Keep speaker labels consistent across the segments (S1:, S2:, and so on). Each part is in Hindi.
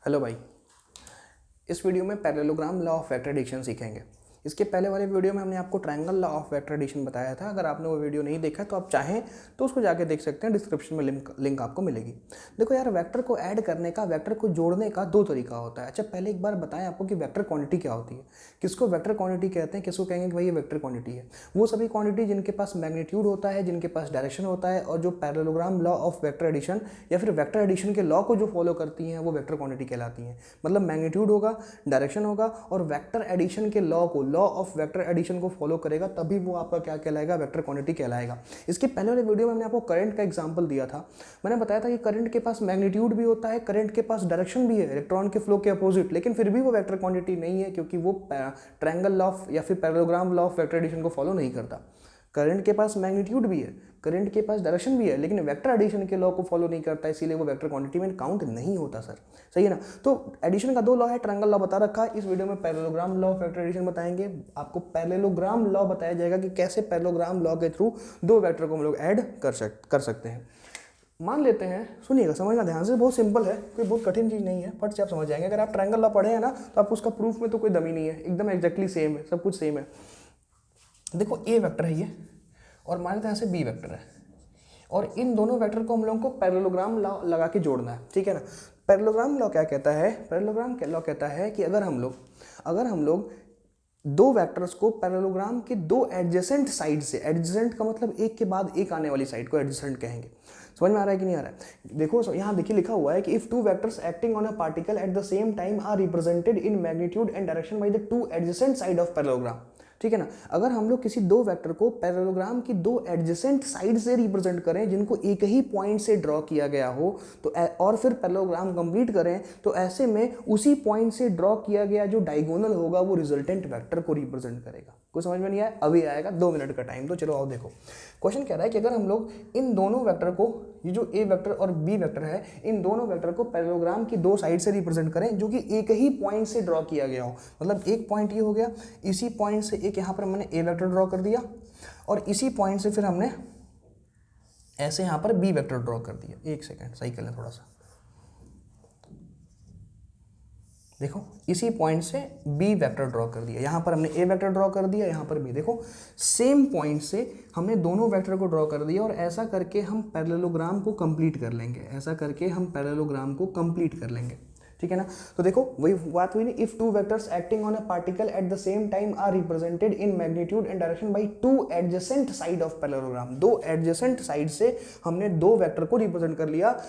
S1: हेलो भाई। इस वीडियो में parallelogram law of vector addition सीखेंगे। इसके पहले वाले वीडियो में हमने आपको triangle law of vector addition बताया था। अगर आपने वो वीडियो नहीं देखा तो आप चाहें तो उसको जाके देख सकते हैं, डिस्क्रिप्शन में लिंक आपको मिलेगी। देखो यार, वेक्टर को ऐड करने का, वेक्टर को जोड़ने का दो तरीका होता है। अच्छा, पहले एक बार बताएं आपको कि वेक्टर क्वांटिटी क्या होती है। किसको वेक्टर क्वांटिटी कहते हैं, किसको कहेंगे कि भाई ये वेक्टर क्वांटिटी है। वो सभी क्वांटिटी जिनके पास मैग्नीट्यूड होता है, जिनके पास डायरेक्शन होता है, और जो parallelogram law of vector addition या फिर वेक्टर एडिशन के लॉ को जो फॉलो करती हैं वो वेक्टर क्वांटिटी कहलाती हैं। मतलब मैग्नीट्यूड होगा, डायरेक्शन होगा और वेक्टर एडिशन के लॉ ऑफ वेक्टर एडिशन को फॉलो करेगा, तभी वो आपका क्या कहलाएगा, वेक्टर क्वांटिटी कहलाएगा। इसके पहले वाले वीडियो में मैंने आपको करंट का एग्जांपल दिया था। मैंने बताया था कि करंट के पास मैग्नीट्यूड भी होता है, करंट के पास डायरेक्शन भी है, इलेक्ट्रॉन के फ्लो के अपोजिट, लेकिन फिर भी वो वेक्टर क्वांटिटी नहीं है, क्योंकि वो ट्रायंगल लॉ या फिर parallelogram law of vector addition को फॉलो नहीं करता। करंट के पास मैग्नीट्यूड भी है, करंट के पास डायरेक्शन भी है, लेकिन वेक्टर एडिशन के लॉ को फॉलो नहीं करता, इसीलिए वो वेक्टर क्वांटिटी में काउंट नहीं होता सर। सही है ना। तो एडिशन का दो लॉ है, ट्रायंगल लॉ बता रखा है। इस वीडियो में parallelogram law of vector addition बताएंगे। आपको पैरेललोग्राम लॉ बताया जाएगा कि कैसे पैरेललोग्राम लॉ के थ्रू दो वेक्टर को हम लोग ऐड कर सकते हैं। मान लेते हैं, सुनिएगा, समझना ध्यान से, बहुत सिंपल है, कोई बहुत कठिन चीज़ नहीं है, फट से आप समझ जाएंगे। अगर आप ट्रायंगल लॉ पढ़े हैं ना तो आपको उसका प्रूफ में तो कोई दमी नहीं है, एकदम एग्जैक्टली सेम है, सब कुछ सेम है। देखो ए वेक्टर है ये, और मान लेते हैं यहाँ से बी वेक्टर है, और इन दोनों वेक्टर को हम लोगों को पैरेललोग्राम लॉ लगा के जोड़ना है, ठीक है ना। पैरेललोग्राम लॉ क्या कहता है, पैरेललोग्राम लॉ कहता है कि अगर हम लोग दो वेक्टर्स को पैरेललोग्राम के दो एडजेसेंट साइड से, एडजेसेंट का मतलब एक के बाद एक आने वाली साइड को एडजेसेंट कहेंगे। समझ में आ रहा है कि नहीं आ रहा है। देखो यहाँ देखिए लिखा हुआ है कि if two vectors acting on a particle at the same time are represented in magnitude and direction by the two adjacent side of parallelogram, ठीक है ना। अगर हम लोग किसी दो वेक्टर को पैरेललोग्राम की दो एडजेसेंट साइड से रिप्रेजेंट करें, जिनको एक ही पॉइंट से ड्रॉ किया गया हो, तो और फिर पैरेललोग्राम कंप्लीट करें, तो ऐसे में उसी पॉइंट से ड्रॉ किया गया जो डायगोनल होगा वो रिजल्टेंट वेक्टर को रिप्रेजेंट करेगा। कुछ समझ में नहीं आया, अभी आएगा, 2 मिनट का टाइम। तो चलो आओ देखो, क्वेश्चन कह रहा है कि अगर हम लोग इन दोनों वेक्टर को, ये जो ए वेक्टर और बी वेक्टर है, इन दोनों वेक्टर को पैरेललोग्राम की दो साइड से रिप्रेजेंट करें जो कि एक ही पॉइंट से ड्रॉ किया गया हो। मतलब एक पॉइंट ये हो गया, इसी पॉइंट से एक यहाँ पर मैंने ए वेक्टर ड्रॉ कर दिया, और इसी पॉइंट से फिर हमने ऐसे यहाँ पर बी वेक्टर ड्रॉ कर दिया। एक सेकेंड, सही कर लें थोड़ा सा। देखो इसी पॉइंट से बी वेक्टर ड्रॉ कर दिया, यहाँ पर हमने ए वेक्टर ड्रॉ कर दिया, यहाँ पर बी। देखो सेम पॉइंट से हमने दोनों वेक्टर को ड्रॉ कर दिया, और ऐसा करके हम पैरेललोग्राम को कंप्लीट कर लेंगे, ऐसा करके हम पैरेललोग्राम को कंप्लीट कर लेंगे, ठीक है ना। तो देखो वही बात हुई ना, if two vectors acting on a particle at the same time are represented in magnitude and direction by two adjacent side of parallelogram. दो एडजेसेंट साइड से हमने दो वेक्टर को रिप्रेजेंट कर लिया।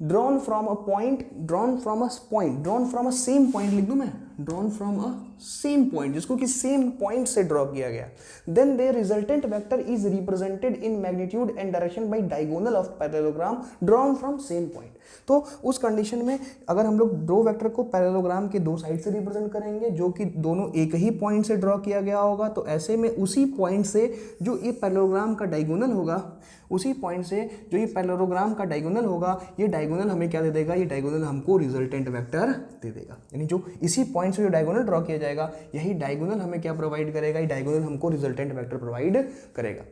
S1: drawn from a point, drawn from a same point लिख दूं मैं, drawn from a same point, जिसको कि same point से ड्रॉ किया गया। then their resultant vector is represented in magnitude and direction by diagonal of parallelogram drawn from same point। तो उस कंडीशन में अगर हम लोग दो वेक्टर को पैरेललोग्राम के दो साइड से रिप्रेजेंट करेंगे जो कि दोनों एक ही पॉइंट से ड्रॉ किया गया होगा, तो ऐसे में उसी पॉइंट से जो ये पैरेललोग्राम का डायगोनल होगा, उसी पॉइंट से जो ये पैरेललोग्राम का डायगोनल होगा, ये डायगोनल हमें क्या दे देगा, ये डायगोनल हमको रिजल्टेंट वेक्टर दे देगा। यानी जो इसी पॉइंट से जो डायगोनल ड्रॉ किया जाएगा, यही डायगोनल हमें क्या प्रोवाइड करेगा, ये डायगोनल हमको रिजल्टेंट वेक्टर प्रोवाइड करेगा।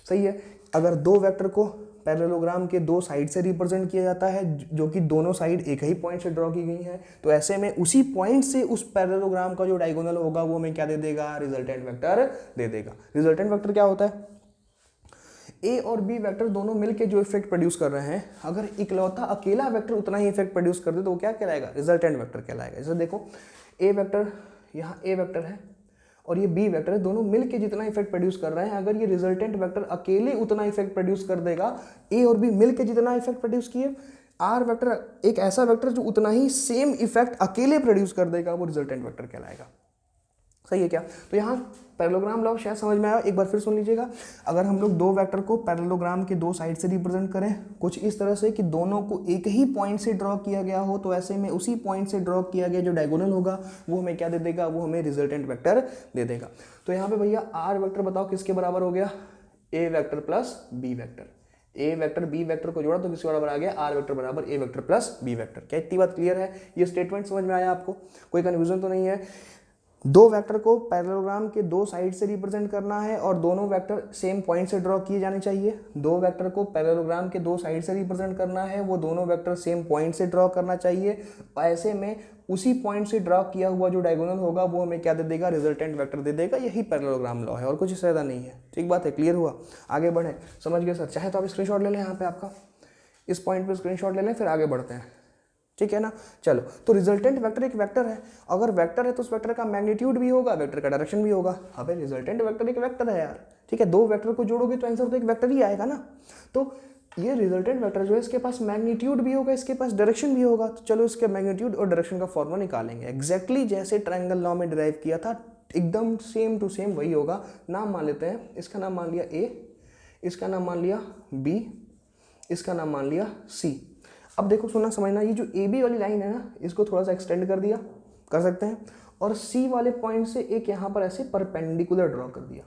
S1: सही है। अगर दो वेक्टर को पैरेललोग्राम के दो साइड से रिप्रेजेंट किया जाता है, जो कि दोनों साइड एक ही पॉइंट से ड्रॉ की गई है, तो ऐसे में उसी पॉइंट से उस पैरेललोग्राम का जो डायगोनल होगा वो हमें क्या दे देगा, रिजल्टेंट वेक्टर दे देगा। रिजल्टेंट वेक्टर क्या होता है, ए और बी वेक्टर दोनों मिलके जो इफेक्ट प्रोड्यूस कर रहे हैं, अगर इकलौता अकेला वेक्टर उतना ही इफेक्ट प्रोड्यूस कर दे तो वो क्या कहलाएगा, रिजल्टेंट वेक्टर कहलाएगा। जैसे देखो ए वेक्टर, यहाँ ए वेक्टर है और ये बी वेक्टर है, दोनों मिलके जितना इफेक्ट प्रोड्यूस कर रहे हैं, अगर ये रिजल्टेंट वेक्टर अकेले उतना इफेक्ट प्रोड्यूस कर देगा, ए और बी मिलके जितना इफेक्ट प्रोड्यूस किए, आर वेक्टर एक ऐसा वेक्टर जो उतना ही सेम इफेक्ट अकेले प्रोड्यूस कर देगा, वो रिजल्टेंट वेक्टर कहलाएगा। सही है क्या। तो यहाँ पैरेललोग्राम लॉ शायद समझ में आया, एक बार फिर सुन लीजिएगा। अगर हम लोग दो वेक्टर को पैरेललोग्राम के दो साइड से रिप्रेजेंट करें कुछ इस तरह से कि दोनों को एक ही पॉइंट से ड्रॉ किया गया हो, तो ऐसे में उसी पॉइंट से ड्रॉ किया गया जो डायगोनल होगा वो हमें क्या दे देगा, वो हमें रिजल्टेंट वेक्टर दे देगा। तो यहाँ पे भैया आर वेक्टर बताओ किसके बराबर हो गया, ए वेक्टर प्लस बी वेक्टर। ए वेक्टर बी वेक्टर को जोड़ा तो किसके बराबर आ गया, आर वेक्टर बराबर ए वेक्टर प्लस बी वेक्टर। क्या इतनी बात क्लियर है, ये स्टेटमेंट समझ में आया आपको, कोई कन्फ्यूजन तो नहीं है। दो वेक्टर को पैरेललोग्राम के दो साइड से रिप्रेजेंट करना है और दोनों वेक्टर सेम पॉइंट से ड्रॉ किए जाने चाहिए। दो वेक्टर को पैरेललोग्राम के दो साइड से रिप्रेजेंट करना है, वो दोनों वेक्टर सेम पॉइंट से ड्रॉ करना चाहिए। ऐसे में उसी पॉइंट से ड्रॉ किया हुआ जो डायगोनल होगा वो हमें क्या दे देगा, रिजल्टेंट वेक्टर दे देगा। यही पैरेललोग्राम लॉ है और कुछ इससे ज़्यादा नहीं है। ठीक बात है, क्लियर हुआ? आगे बढ़े, समझ गए सर? चाहे तो आप स्क्रीनशॉट ले लें यहाँ पे, आपका इस पॉइंट पे स्क्रीनशॉट ले लें, फिर आगे बढ़ते हैं। ठीक है ना? चलो, तो रिजल्टेंट वेक्टर एक वेक्टर है। अगर वेक्टर है तो उस वेक्टर का मैग्नीट्यूड भी होगा, वेक्टर का डायरेक्शन भी होगा। अबे रिजल्टेंट वेक्टर एक वेक्टर है यार। ठीक है, दो वेक्टर को जोड़ोगे तो आंसर तो एक वेक्टर ही आएगा ना। तो ये रिजल्टेंट वेक्टर जो है इसके पास मैग्नीट्यूड भी होगा, इसके पास डायरेक्शन भी होगा। तो चलो इसके मैग्नीट्यूड और डायरेक्शन का फॉर्मूला निकालेंगे। एग्जैक्टली जैसे ट्रायंगल लॉ में डिराइव किया था, एकदम सेम टू सेम वही होगा। नाम मान लेते हैं, इसका नाम मान लिया ए, इसका नाम मान लिया बी, इसका नाम मान लिया सी। अब देखो, सुनना समझना, ये जो ए बी वाली लाइन है ना, इसको थोड़ा सा एक्सटेंड कर दिया, कर सकते हैं, और सी वाले पॉइंट से एक यहाँ पर ऐसे परपेंडिकुलर ड्रॉ कर दिया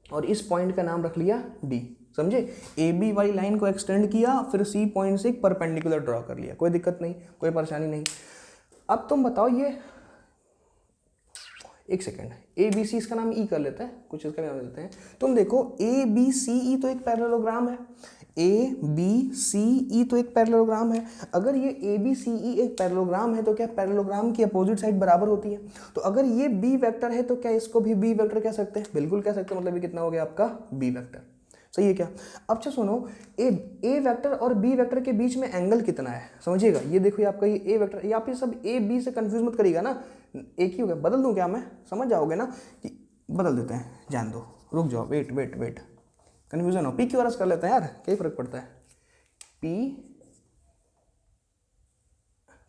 S1: और इस पॉइंट का नाम रख लिया डी। समझे? ए बी वाली लाइन को एक्सटेंड किया, फिर सी पॉइंट से एक परपेंडिकुलर ड्रॉ कर लिया। कोई दिक्कत नहीं, कोई परेशानी नहीं। अब तुम बताओ, ये एक सेकेंड, ए बी सी, इसका नाम ई कर लेते हैं, कुछ इसका नाम लेते हैं। तुम देखो, ए बी सी ई तो एक पैरेललोग्राम है। ए बी सी ई तो एक पैरेललोग्राम है। अगर ये ए बी सी ई एक पैरेललोग्राम है तो क्या पैरेललोग्राम की अपोजिट साइड बराबर होती है? तो अगर ये बी वेक्टर है तो क्या इसको भी बी वेक्टर कह सकते हैं? बिल्कुल कह सकते हैं। मतलब ये कितना हो गया आपका बी वेक्टर। सही है क्या? अब अच्छा सुनो, ए वेक्टर और बी वेक्टर के बीच में एंगल कितना है समझिएगा। ये देखो, ये आपका ये ए वेक्टर, ये आप ये सब ए बी से कंफ्यूज मत करिएगा ना, एक ही हो गया। बदल दूं क्या मैं? समझ जाओगे ना कि बदल देते हैं, जान दो, रुक जाओ, वेट वेट वेट, कन्फ्यूजन हो। पी क्यू आर एस कर लेते हैं यार, क्या फर्क पड़ता है? पी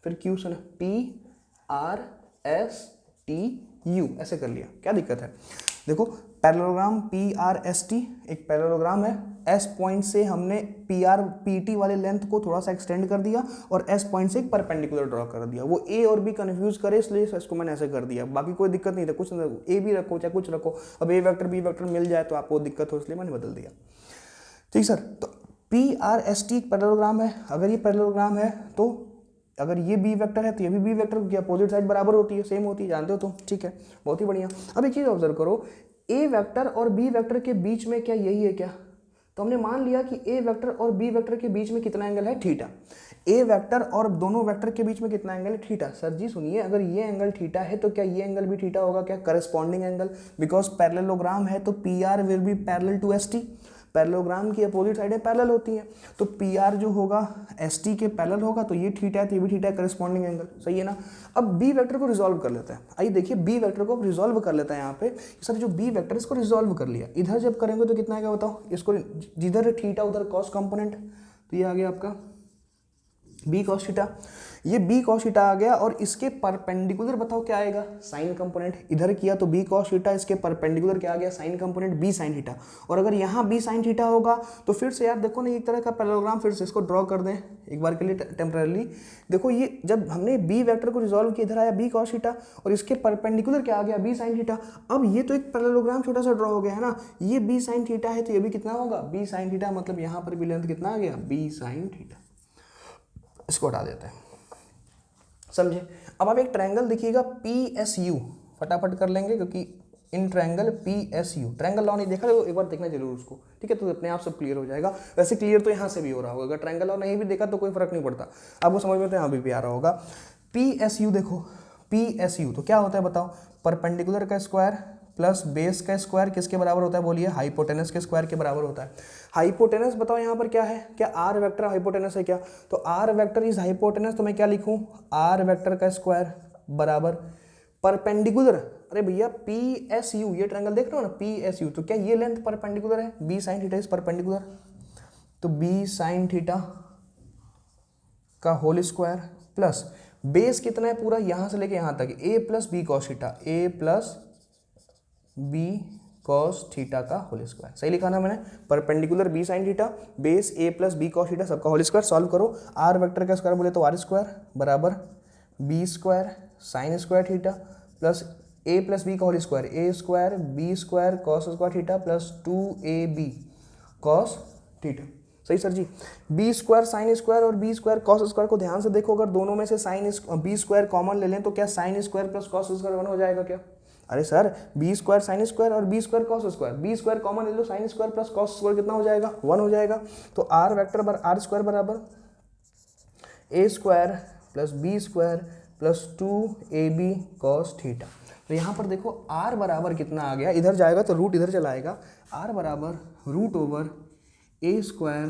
S1: फिर क्यू सुना, P R S T U, ऐसे कर लिया, क्या दिक्कत है? देखो, parallelogram P R S T एक पैरेललोग्राम है। एस पॉइंट से हमने पी आर पी टी वाले लेंथ को थोड़ा सा एक्सटेंड कर दिया और एस पॉइंट से एक परपेंडिकुलर ड्रॉ कर दिया। वो ए और बी कंफ्यूज करे इसलिए इसको मैंने ऐसे कर दिया, बाकी कोई दिक्कत नहीं था। कुछ ए भी रखो चाहे कुछ रखो, अब ए वेक्टर बी वेक्टर मिल जाए तो आपको दिक्कत हो, इसलिए मैंने बदल दिया। ठीक सर, तो पी आर एस टी एक पैरेललोग्राम है। अगर ये पैरेललोग्राम है तो अगर ये बी वेक्टर है तो ये भी बी वेक्टर की अपोजिट साइड बराबर होती है, सेम होती है, जानते हो तुम। ठीक है, बहुत ही बढ़िया। अब एक चीज़ ऑब्जर्व करो, ए वेक्टर और बी वेक्टर के बीच में क्या यही है क्या? तो हमने मान लिया कि ए वेक्टर और बी वेक्टर के बीच में कितना एंगल है? थीटा। ए वेक्टर और दोनों वेक्टर के बीच में कितना एंगल है? थीटा। सर जी सुनिए, अगर ये एंगल थीटा है तो क्या ये एंगल भी थीटा होगा क्या? करस्पॉन्डिंग एंगल, बिकॉज पैरेललोग्राम है तो P R will be parallel to S T. Parallelogram की अपोजिट साइडें पैरेलल होती हैं, तो पी आर जो होगा एस टी के पैरेलल होगा, तो ये थीटा है तो ये भी थीटा है, करस्पॉन्डिंग एंगल। सही है ना? अब बी वेक्टर को रिजॉल्व कर लेते हैं। आइए देखिए, बी वेक्टर को रिजॉल्व कर लेते हैं यहाँ पे। सर जो बी वेक्टर इसको रिजॉल्व कर लिया, इधर जब करेंगे तो कितना आएगा बताओ? इसको जिधर थीटा उधर कॉस कंपोनेंट, तो ये आ गया आपका बी कॉस थीटा। ये बी कॉस थीटा आ गया और इसके परपेंडिकुलर बताओ क्या आएगा? Sine component. इधर किया तो बी कॉस थीटा, इसके परपेंडिकुलर क्या आ गया? Sine component b sine theta. और अगर यहाँ बी साइन थीटा होगा तो फिर से यार देखो ना, एक तरह का पैरेललोग्राम, फिर से इसको ड्रॉ कर दें एक बार के लिए टेम्पररी। देखो, ये जब हमने बी वेक्टर को रिजॉल्व किया, इधर आया बी कॉस थीटा और इसके परपेंडिकुलर क्या आ गया? B sine theta. अब ये तो एक पैरेललोग्राम छोटा सा ड्रॉ हो गया है ना, ये बी साइन थीटा है तो ये भी कितना होगा? B sine theta. मतलब यहाँ पर भी लेंथ कितना आ गया? B sine theta. इसको हटा देते हैं, समझे? अब आप एक ट्रायंगल देखिएगा पी एस यू, फटाफट कर लेंगे क्योंकि in triangle P S U, triangle law नहीं देखा तो एक बार देखना जरूर उसको। ठीक है, तो अपने आप सब क्लियर हो जाएगा। वैसे क्लियर तो यहाँ से भी हो रहा होगा, अगर ट्रायंगल लॉ नहीं भी देखा तो कोई फर्क नहीं पड़ता, आपको समझ में तो यहाँ भी आ रहा होगा। पी एस यू देखो, पी एस यू तो क्या होता है बताओ? परपेंडिकुलर का स्क्वायर प्लस बेस का स्क्वायर किसके बराबर होता है? बोलिए, हाइपोटेनस के स्क्वायर के बराबर होता है। हाइपोटेनस बताओ यहाँ पर क्या है? क्या आर वेक्टर हाइपोटेनस है क्या? तो आर वेक्टर इज हाइपोटेनस, तो मैं क्या लिखूं? आर वेक्टर का स्क्वायर बराबर परपेंडिकुलर। अरे भैया पी एस यू, ये ट्रायंगल देख रहे हो ना, पी एस यू, तो क्या ये लेंथ परपेंडिकुलर है? B sine theta is perpendicular, तो बी साइन थीटा का होल स्क्वायर प्लस बेस कितना है पूरा यहां से लेके यहां तक, A plus B cos theta, A plus B cos theta का होल स्क्वायर। सही लिखा ना मैंने? Perpendicular B sine theta, base A plus B cos theta, सबका होल स्क्वायर। सॉल्व करो, आर वेक्टर का स्क्वायर बोले तो आर स्क्वायर बराबर B square sine square theta plus A plus B का whole square, A square B square cos square theta plus 2ab cos theta. सही sir ji. B square sine square और बी स्क्वायर कॉस स्क्वायर को ध्यान से देखो, अगर दोनों में से साइन बी स्क्वायर कॉमन ले लें तो क्या sine square plus cos square 1 हो जाएगा क्या? अरे sir B square sine square और B square cos square, B square common ले लो, sine square plus cos square कितना हो जाएगा? 1 हो जाएगा। तो R vector bar R square बराबर A square plus B square plus 2ab cos theta. तो यहाँ पर देखो r बराबर कितना आ गया, इधर जाएगा तो रूट इधर चला आएगा, r बराबर root over A square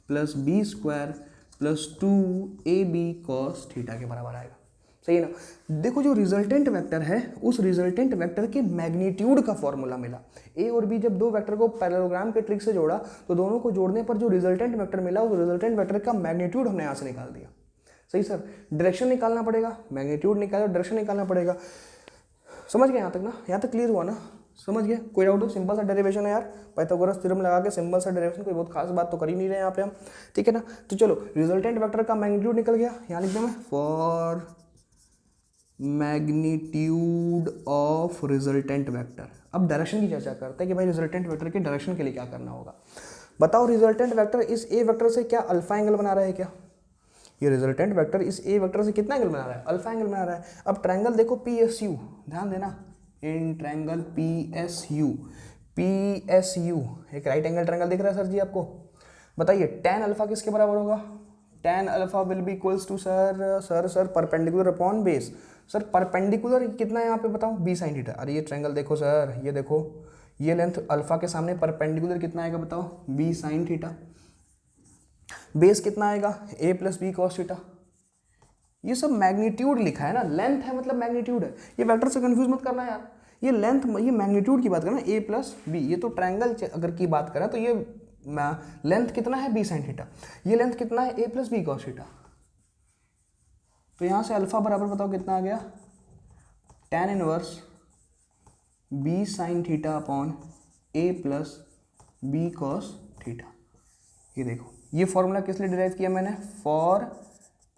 S1: plus B square plus 2ab cos theta के बराबर आएगा। सही है ना। देखो जो रिजल्टेंट वेक्टर है उस रिजल्टेंट वेक्टर के मैग्नीट्यूड का फॉर्मूला मिला। ए और बी जब दो वेक्टर को पैरेललोग्राम के ट्रिक से जोड़ा तो दोनों को जोड़ने पर जो रिजल्टेंट वेक्टर मिला उस रिजल्टेंट वेक्टर का मैग्नीट्यूड हमने यहाँ से निकाल दिया। सही सर। डायरेक्शन निकालना पड़ेगा, मैग्नीट्यूड निकालो, डायरेक्शन निकालना पड़ेगा। समझ गए यहाँ तक ना? यहाँ तक क्लियर हुआ ना? समझ गए? कोई डाउट हो? सिंपल सा डेरिवेशन है यार, पाइथागोरस थ्योरम लगा के सिंपल सा डेरिवेशन, कोई बहुत खास बात तो कर ही नहीं रहे यहाँ पे हम, ठीक है ना। तो चलो रिजल्टेंट वेक्टर का मैग्नीट्यूड निकल गया, यहाँ लिख दूँ मैं for magnitude of resultant vector. अब डायरेक्शन की चर्चा करते हैं कि भाई रिजल्टेंट वेक्टर के डायरेक्शन के लिए क्या करना होगा। बताओ रिजल्टेंट वेक्टर इस ए वेक्टर से क्या अल्फा एंगल बना रहा है क्या? ये रिजल्टेंट वेक्टर इस ए वेक्टर से कितना एंगल बना रहा है? अल्फा एंगल बना रहा है। अब ट्रायंगल देखो PSU, ध्यान देना, इन ट्रायंगल PSU एक राइट एंगल ट्रायंगल दिख रहा है सर जी आपको? बताइए tan अल्फा किसके बराबर होगा? tan alpha will be equals to sir perpendicular upon base. Sir perpendicular कितना है यहाँ पे बताओ? b sin theta. अरे ये ट्रायंगल देखो सर, ये देखो, ये लेंथ अल्फा के सामने परपेंडिकुलर कितना आएगा बताओ? b sin theta. बेस कितना आएगा? a plus B cos theta. ये सब मैग्नीट्यूड लिखा है ना, लेंथ है मतलब मैग्नीट्यूड है। ये वेक्टर से कंफ्यूज मत करना यार, ये लेंथ, ये मैग्नीट्यूड की बात करना, a प्लस बी। ये तो ट्रायंगल अगर की बात करें तो ये लेंथ कितना है? b sin theta. ये लेंथ कितना है? a plus B cos theta. तो यहाँ से अल्फा बराबर बताओ कितना आ गया? tan inverse b sin theta upon a plus B cos theta. ये देखो, ये फॉर्मूला किस लिए डिराइव किया मैंने? For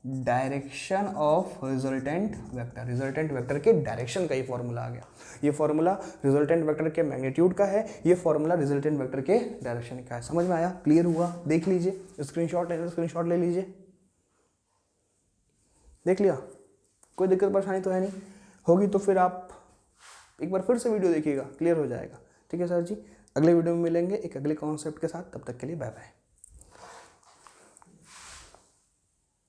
S1: direction of resultant vector. Resultant vector के डायरेक्शन का ये फॉर्मूला आ गया। ये फॉर्मूला रिजल्टेंट वेक्टर के मैग्नीट्यूड का है, ये फॉर्मूला रिजल्टेंट वेक्टर के डायरेक्शन का है। समझ में आया? क्लियर हुआ? देख लीजिए, स्क्रीनशॉट ले लीजिए। देख लिया? कोई दिक्कत परेशानी तो है नहीं? होगी तो फिर आप एक बार फिर से वीडियो देखिएगा, क्लियर हो जाएगा। ठीक है सर जी, अगले वीडियो में मिलेंगे एक अगले कॉन्सेप्ट के साथ। तब तक के लिए बाय बाय।